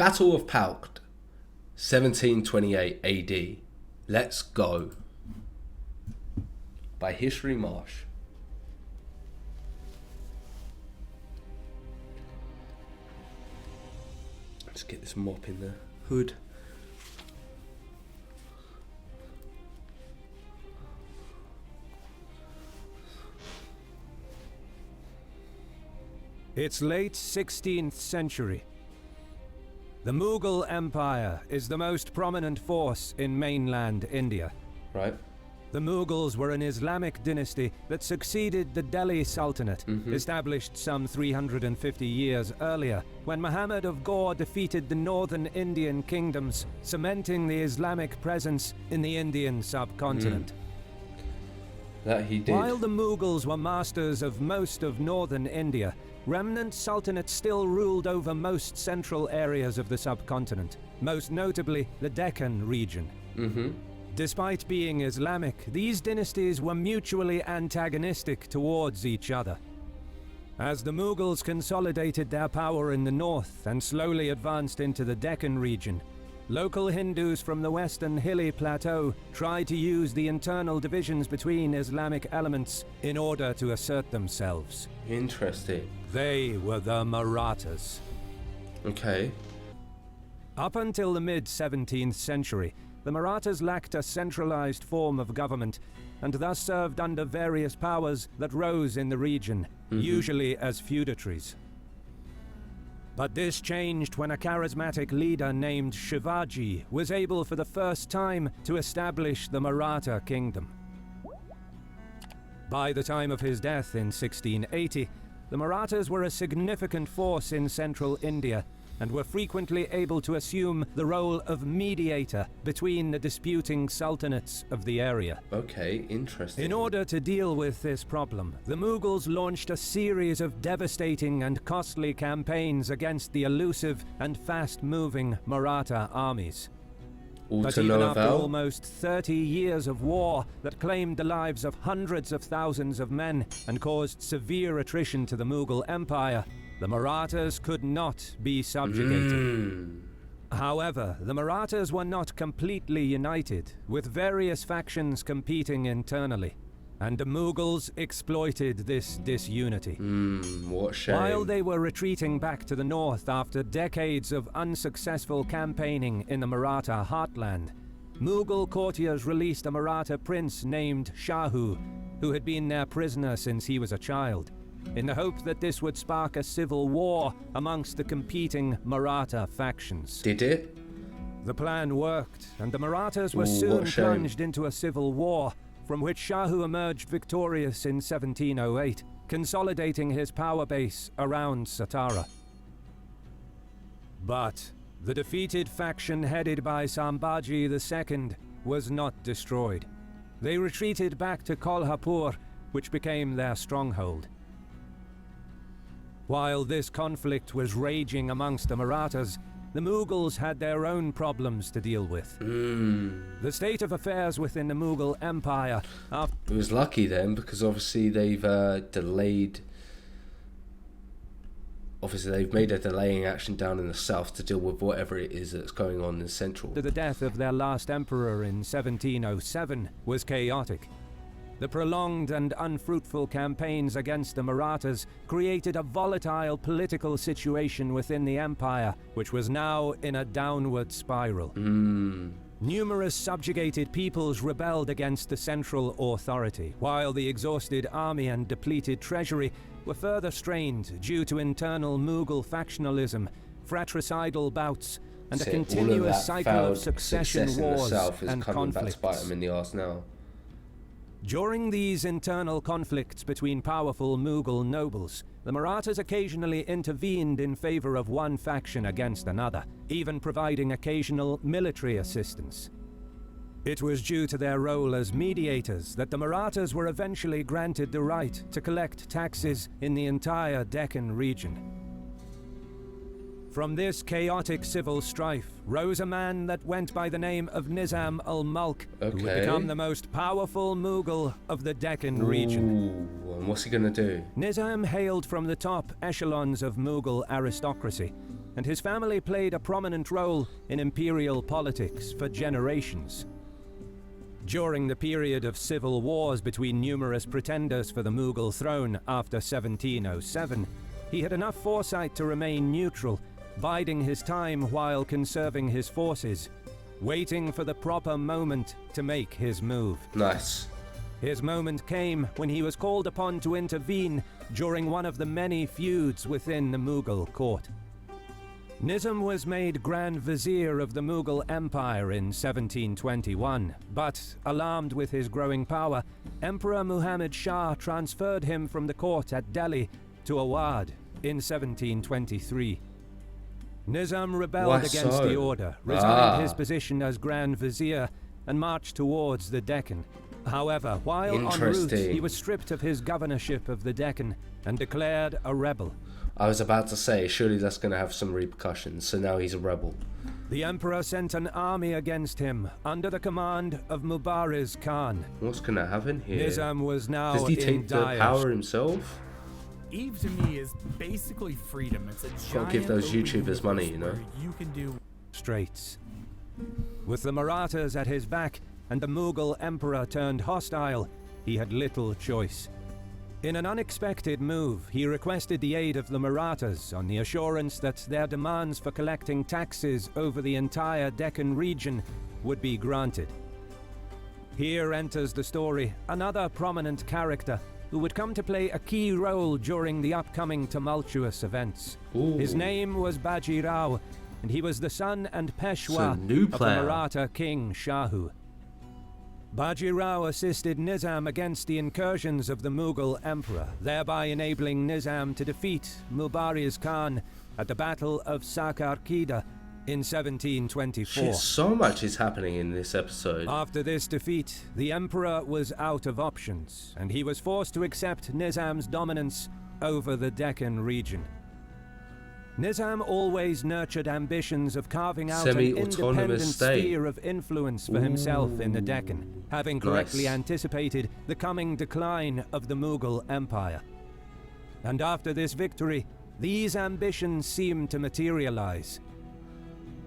Battle of Palkhed, 1728 AD. Let's go. By HistoryMarche. Let's get this mop in the hood. It's late 16th century. The Mughal Empire is the most prominent force in mainland India. Right. The Mughals were an Islamic dynasty that succeeded the Delhi Sultanate, established some 350 years earlier, when Muhammad of Ghor defeated the northern Indian kingdoms, cementing the Islamic presence in the Indian subcontinent. That he did. While the Mughals were masters of most of northern India, remnant sultanates still ruled over most central areas of the subcontinent, most notably the Deccan region. Despite being Islamic, these dynasties were mutually antagonistic towards each other. As the Mughals consolidated their power in the north and slowly advanced into the Deccan region, local Hindus from the western hilly plateau tried to use the internal divisions between Islamic elements in order to assert themselves. Interesting. They were the Marathas. Okay. Up until the mid-17th century, the Marathas lacked a centralized form of government, and thus served under various powers that rose in the region, usually as feudatories. But this changed when a charismatic leader named Shivaji was able for the first time to establish the Maratha kingdom. By the time of his death in 1680, the Marathas were a significant force in central India, and were frequently able to assume the role of mediator between the disputing sultanates of the area. Okay, interesting. In order to deal with this problem, the Mughals launched a series of devastating and costly campaigns against the elusive and fast-moving Maratha armies. But even after almost 30 years of war that claimed the lives of hundreds of thousands of men and caused severe attrition to the Mughal Empire, the Marathas could not be subjugated. However, the Marathas were not completely united, with various factions competing internally, and the Mughals exploited this disunity. What a shame. While they were retreating back to the north after decades of unsuccessful campaigning in the Maratha heartland, Mughal courtiers released a Maratha prince named Shahu, who had been their prisoner since he was a child, in the hope that this would spark a civil war amongst the competing Maratha factions. Did it? The plan worked, and the Marathas were soon plunged into a civil war, from which Shahu emerged victorious in 1708, consolidating his power base around Satara. But the defeated faction headed by Sambhaji II was not destroyed. They retreated back to Kolhapur, which became their stronghold. While this conflict was raging amongst the Marathas, the Mughals had their own problems to deal with. The state of affairs within the Mughal Empire... It was lucky then, because obviously they've delayed... Obviously they've made a delaying action down in the south to deal with whatever it is that's going on in central. The death of their last emperor in 1707 was chaotic. The prolonged and unfruitful campaigns against the Marathas created a volatile political situation within the empire, which was now in a downward spiral. Numerous subjugated peoples rebelled against the central authority, while the exhausted army and depleted treasury were further strained due to internal Mughal factionalism, fratricidal bouts, and a continuous cycle of succession wars and conflicts. Back to bite them in the arse now. During these internal conflicts between powerful Mughal nobles, the Marathas occasionally intervened in favor of one faction against another, even providing occasional military assistance. It was due to their role as mediators that the Marathas were eventually granted the right to collect taxes in the entire Deccan region. From this chaotic civil strife rose a man that went by the name of Nizam-ul-Mulk, who would become the most powerful Mughal of the Deccan region. And what's he gonna do? Nizam hailed from the top echelons of Mughal aristocracy, and his family played a prominent role in imperial politics for generations. During the period of civil wars between numerous pretenders for the Mughal throne after 1707, he had enough foresight to remain neutral, biding his time while conserving his forces, waiting for the proper moment to make his move. Nice. His moment came when he was called upon to intervene during one of the many feuds within the Mughal court. Nizam was made Grand Vizier of the Mughal Empire in 1721, but, alarmed with his growing power, Emperor Muhammad Shah transferred him from the court at Delhi to Awadh in 1723. Nizam rebelled against the order, resigned his position as Grand Vizier, and marched towards the Deccan. However, while en route, he was stripped of his governorship of the Deccan and declared a rebel. I was about to say, surely that's going to have some repercussions, so now he's a rebel. The emperor sent an army against him under the command of Mubariz Khan. What's going to happen here? Nizam was now Does he take the power himself? Eve to me is basically freedom. It's a giant Gotta give those YouTubers money, you know? You can do straits. With the Marathas at his back and the Mughal emperor turned hostile, he had little choice. In an unexpected move, he requested the aid of the Marathas on the assurance that their demands for collecting taxes over the entire Deccan region would be granted. Here enters the story another prominent character who would come to play a key role during the upcoming tumultuous events. Ooh. His name was Baji Rao, and he was the son and Peshwa of the Maratha king Shahu. Baji Rao assisted Nizam against the incursions of the Mughal emperor, thereby enabling Nizam to defeat Mubariz Khan at the Battle of Sakarkida in 1724. Shit, so much is happening in this episode. After this defeat, the emperor was out of options, and he was forced to accept Nizam's dominance over the Deccan region. Nizam always nurtured ambitions of carving out an independent sphere of influence for himself in the Deccan, having correctly anticipated the coming decline of the Mughal Empire. And after this victory, these ambitions seemed to materialize.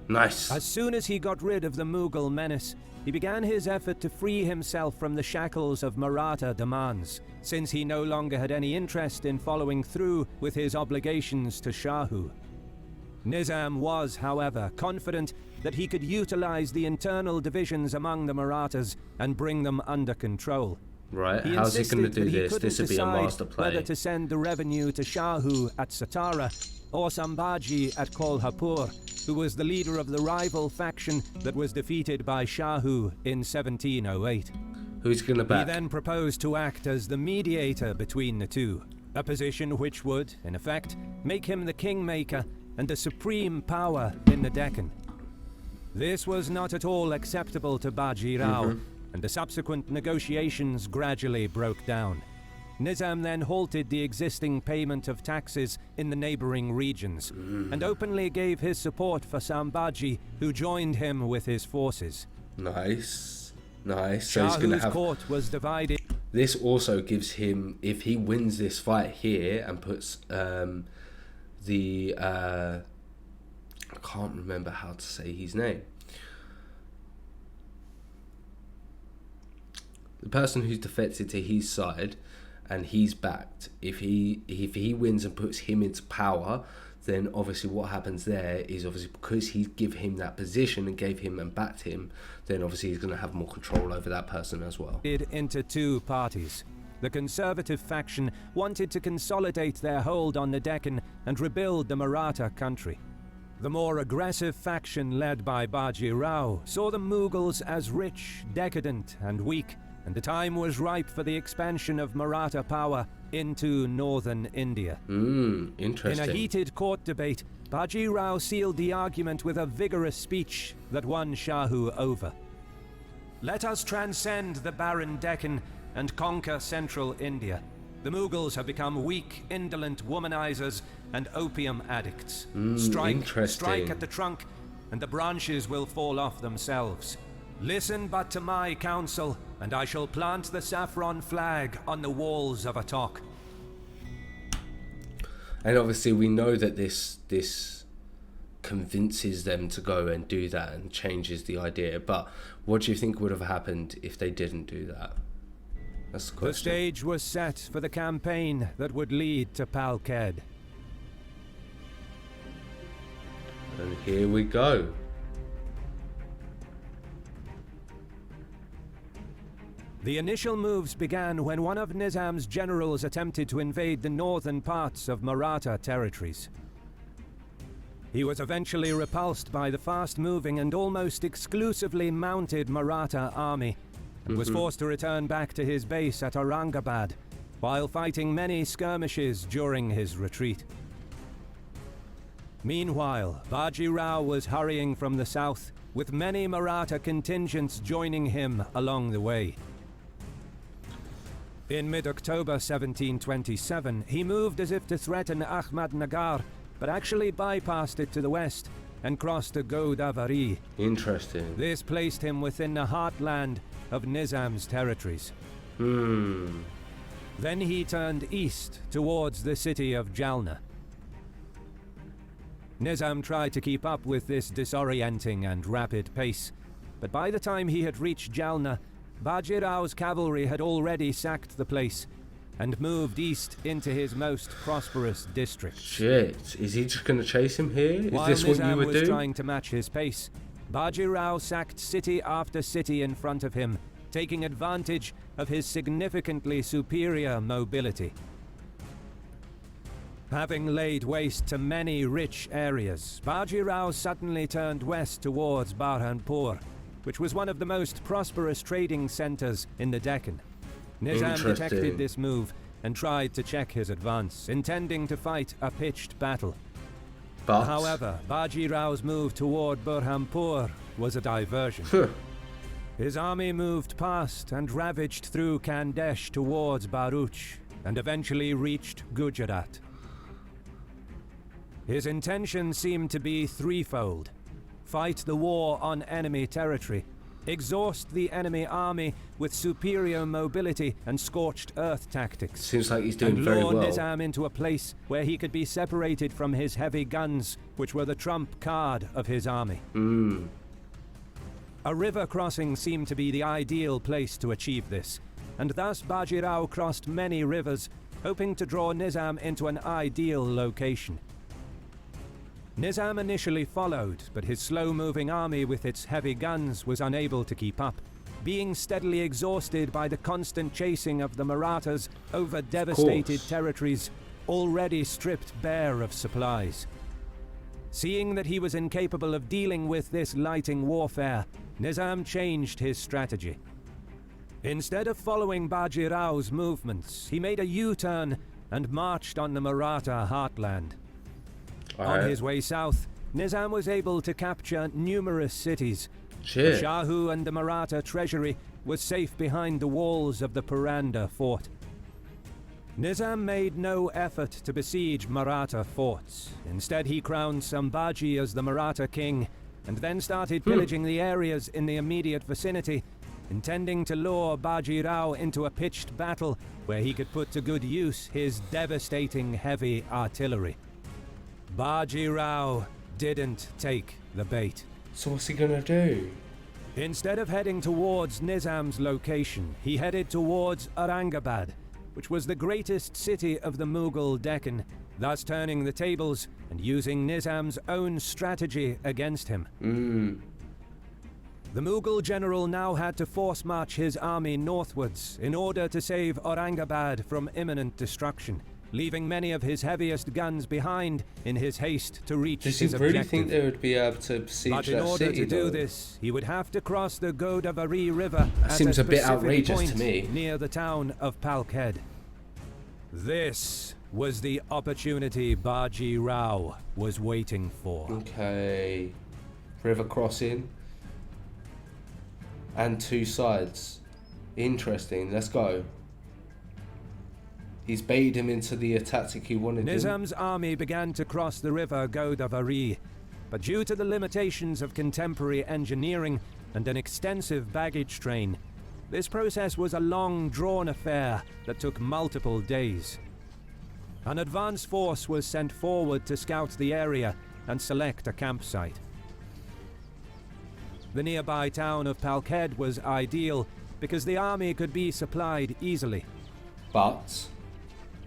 Nice. As soon as he got rid of the Mughal menace, he began his effort to free himself from the shackles of Maratha demands, since he no longer had any interest in following through with his obligations to Shahu. Nizam was, however, confident that he could utilize the internal divisions among the Marathas and bring them under control. Right, how's he going to do this? This would be a master play. Whether to send the revenue to Shahu at Satara or Sambhaji at Kolhapur, who was the leader of the rival faction that was defeated by Shahu in 1708. Who's going to back? He then proposed to act as the mediator between the two, a position which would, in effect, make him the kingmaker and the supreme power in the Deccan. This was not at all acceptable to Baji Rao, and the subsequent negotiations gradually broke down. Nizam then halted the existing payment of taxes in the neighboring regions, and openly gave his support for Sambhaji, who joined him with his forces. Nice. Nice. So he's going to have... court was divided. This also gives him, if he wins this fight here and puts I can't remember how to say his name. The person who's defected to his side and he's backed, if he wins and puts him into power, then obviously what happens there is obviously because he give him that position and gave him and backed him, then obviously he's going to have more control over that person as well. Into two parties. The conservative faction wanted to consolidate their hold on the Deccan and rebuild the Maratha country. The more aggressive faction led by Baji Rao saw the Mughals as rich, decadent and weak, and the time was ripe for the expansion of Maratha power into northern India. Interesting. In a heated court debate, Baji Rao sealed the argument with a vigorous speech that won Shahu over. "Let us transcend the barren Deccan and conquer central India. The Mughals have become weak, indolent womanizers and opium addicts. Strike at the trunk, and the branches will fall off themselves. Listen but to my counsel, and I shall plant the saffron flag on the walls of Attock." And obviously we know that this convinces them to go and do that and changes the idea. But what do you think would have happened if they didn't do that? That's the question. The stage was set for the campaign that would lead to Palkhed. And here we go. The initial moves began when one of Nizam's generals attempted to invade the northern parts of Maratha territories. He was eventually repulsed by the fast-moving and almost exclusively mounted Maratha army, and was forced to return back to his base at Aurangabad, while fighting many skirmishes during his retreat. Meanwhile, Baji Rao was hurrying from the south, with many Maratha contingents joining him along the way. In mid-October 1727, he moved as if to threaten Ahmadnagar, but actually bypassed it to the west and crossed the Godavari. Interesting. This placed him within the heartland of Nizam's territories. Then he turned east towards the city of Jalna. Nizam tried to keep up with this disorienting and rapid pace, but by the time he had reached Jalna, Baji Rao's cavalry had already sacked the place and moved east into his most prosperous district. Shit, is he just going to chase him here? Is While this what Nizam you would was do? trying to match his pace, Baji Rao sacked city after city in front of him, taking advantage of his significantly superior mobility. Having laid waste to many rich areas, Baji Rao suddenly turned west towards Burhanpur, which was one of the most prosperous trading centers in the Deccan. Nizam detected this move and tried to check his advance, intending to fight a pitched battle. But However, Baji Rao's move toward Burhanpur was a diversion. His army moved past and ravaged through Khandesh towards Bharuch, and eventually reached Gujarat. His intention seemed to be threefold: fight the war on enemy territory, exhaust the enemy army with superior mobility and scorched earth tactics, seems like he's doing and very lure well. Nizam into a place where he could be separated from his heavy guns, which were the trump card of his army. A river crossing seemed to be the ideal place to achieve this, and thus Baji Rao crossed many rivers, hoping to draw Nizam into an ideal location. Nizam initially followed, but his slow-moving army with its heavy guns was unable to keep up, being steadily exhausted by the constant chasing of the Marathas over devastated territories, already stripped bare of supplies. Seeing that he was incapable of dealing with this lighting warfare, Nizam changed his strategy. Instead of following Baji Rao's movements, he made a U-turn and marched on the Maratha heartland. On his way south, Nizam was able to capture numerous cities. The Shahu and the Maratha treasury was safe behind the walls of the Puranda fort. Nizam made no effort to besiege Maratha forts. Instead, he crowned Sambhaji as the Maratha king, and then started pillaging the areas in the immediate vicinity, intending to lure Baji Rao into a pitched battle where he could put to good use his devastating heavy artillery. Baji Rao didn't take the bait. So what's he gonna do? Instead of heading towards Nizam's location, he headed towards Aurangabad, which was the greatest city of the Mughal Deccan, thus turning the tables and using Nizam's own strategy against him. The Mughal general now had to force march his army northwards in order to save Aurangabad from imminent destruction, leaving many of his heaviest guns behind in his haste to reach his objective. Does he really think they would be able to besiege that city? But in order to do this, he would have to cross the Godavari River That seems a bit specific outrageous point to me. near the town of Palkhed. This was the opportunity Baji Rao was waiting for. Okay. River crossing. And two sides. Interesting. Let's go. He's baited him into the tactic he wanted. Nizam's army began to cross the river Godavari, but due to the limitations of contemporary engineering and an extensive baggage train, this process was a long, drawn affair that took multiple days. An advance force was sent forward to scout the area, and select a campsite. The nearby town of Palkhed was ideal because the army could be supplied easily. But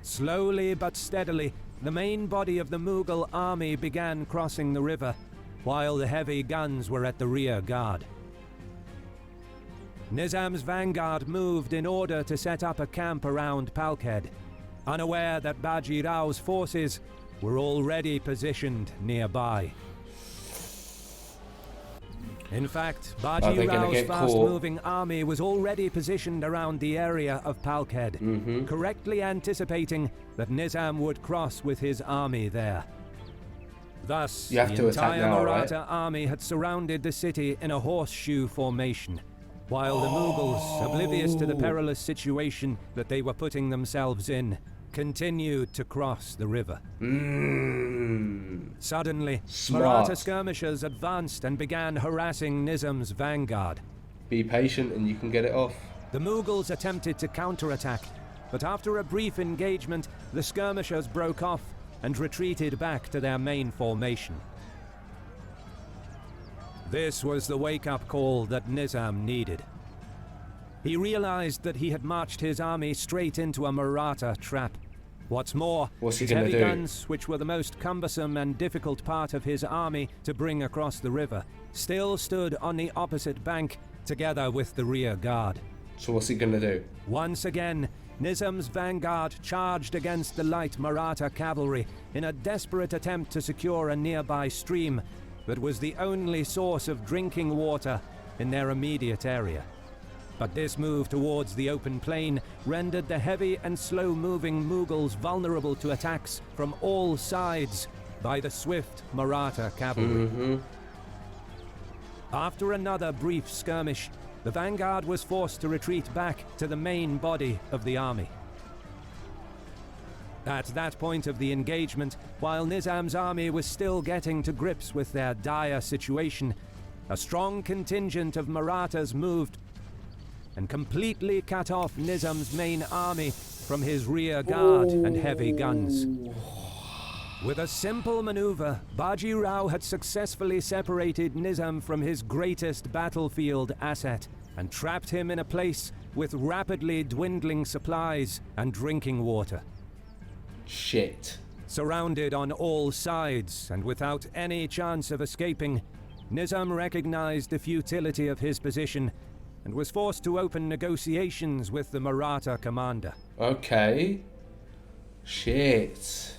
Slowly but steadily, the main body of the Mughal army began crossing the river, while the heavy guns were at the rear guard. Nizam's vanguard moved in order to set up a camp around Palkhed, unaware that Baji Rao's forces were already positioned nearby. In fact, Baji Rao's fast-moving army was already positioned around the area of Palkhed, correctly anticipating that Nizam would cross with his army there. Thus, the entire Maratha army had surrounded the city in a horseshoe formation, while the Mughals, oblivious to the perilous situation that they were putting themselves in, continued to cross the river. Suddenly, Maratha skirmishers advanced and began harassing Nizam's vanguard. Be patient and you can get it off. The Mughals attempted to counterattack, but after a brief engagement, the skirmishers broke off and retreated back to their main formation. This was the wake-up call that Nizam needed. He realized that he had marched his army straight into a Maratha trap. What's more, his heavy guns, which were the most cumbersome and difficult part of his army to bring across the river, still stood on the opposite bank, together with the rear guard. So what's he gonna do? Once again, Nizam's vanguard charged against the light Maratha cavalry in a desperate attempt to secure a nearby stream that was the only source of drinking water in their immediate area. But this move towards the open plain rendered the heavy and slow-moving Mughals vulnerable to attacks from all sides by the swift Maratha cavalry. After another brief skirmish, the vanguard was forced to retreat back to the main body of the army. At that point of the engagement, while Nizam's army was still getting to grips with their dire situation, a strong contingent of Marathas moved and completely cut off Nizam's main army from his rear guard and heavy guns. With a simple maneuver, Baji Rao had successfully separated Nizam from his greatest battlefield asset and trapped him in a place with rapidly dwindling supplies and drinking water. Shit. Surrounded on all sides and without any chance of escaping, Nizam recognized the futility of his position and was forced to open negotiations with the Maratha commander. Okay. Shit.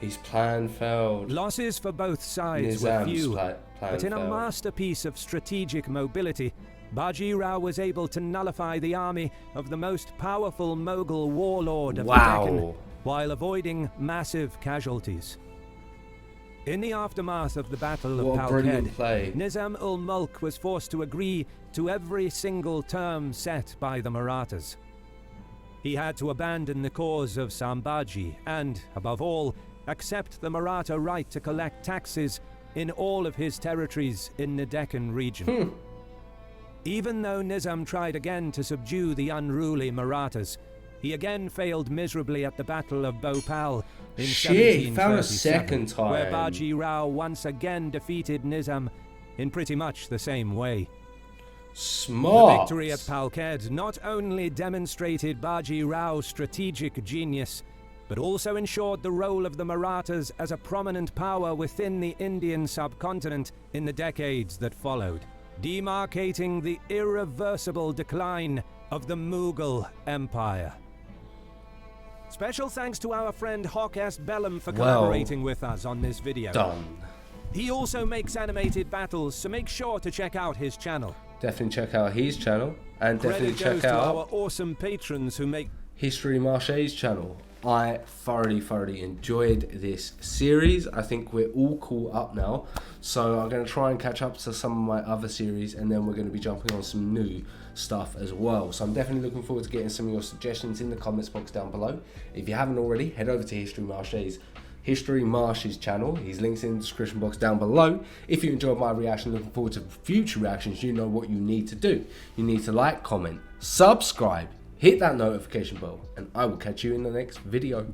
His plan failed. Losses for both sides were few, but in a masterpiece of strategic mobility, Baji Rao was able to nullify the army of the most powerful Mughal warlord of the Deccan, while avoiding massive casualties. In the aftermath of the Battle of Palkhed, Nizam-ul-Mulk was forced to agree to every single term set by the Marathas. He had to abandon the cause of Sambhaji and, above all, accept the Maratha right to collect taxes in all of his territories in the Deccan region. Even though Nizam tried again to subdue the unruly Marathas, he again failed miserably at the Battle of Bhopal in 1737, where Baji Rao once again defeated Nizam in pretty much the same way. Smart. The victory at Palkhed not only demonstrated Baji Rao's strategic genius, but also ensured the role of the Marathas as a prominent power within the Indian subcontinent in the decades that followed, demarcating the irreversible decline of the Mughal Empire. Special thanks to our friend Hoc S. Bellum for collaborating with us on this video. Done. He also makes animated battles, so make sure to check out his channel. Definitely check out his channel, and definitely check out our awesome patrons who make HistoryMarche's channel. I thoroughly enjoyed this series. I think we're all caught up now, so I'm going to try and catch up to some of my other series, and then we're going to be jumping on some new stuff as well. So I'm definitely looking forward to getting some of your suggestions in the comments box down below. If you haven't already, head over to HistoryMarche's channel. His links in the description box down below. If you enjoyed my reaction, looking forward to future reactions, you know what you need to do. You need to like, comment, subscribe, hit that notification bell, and I will catch you in the next video.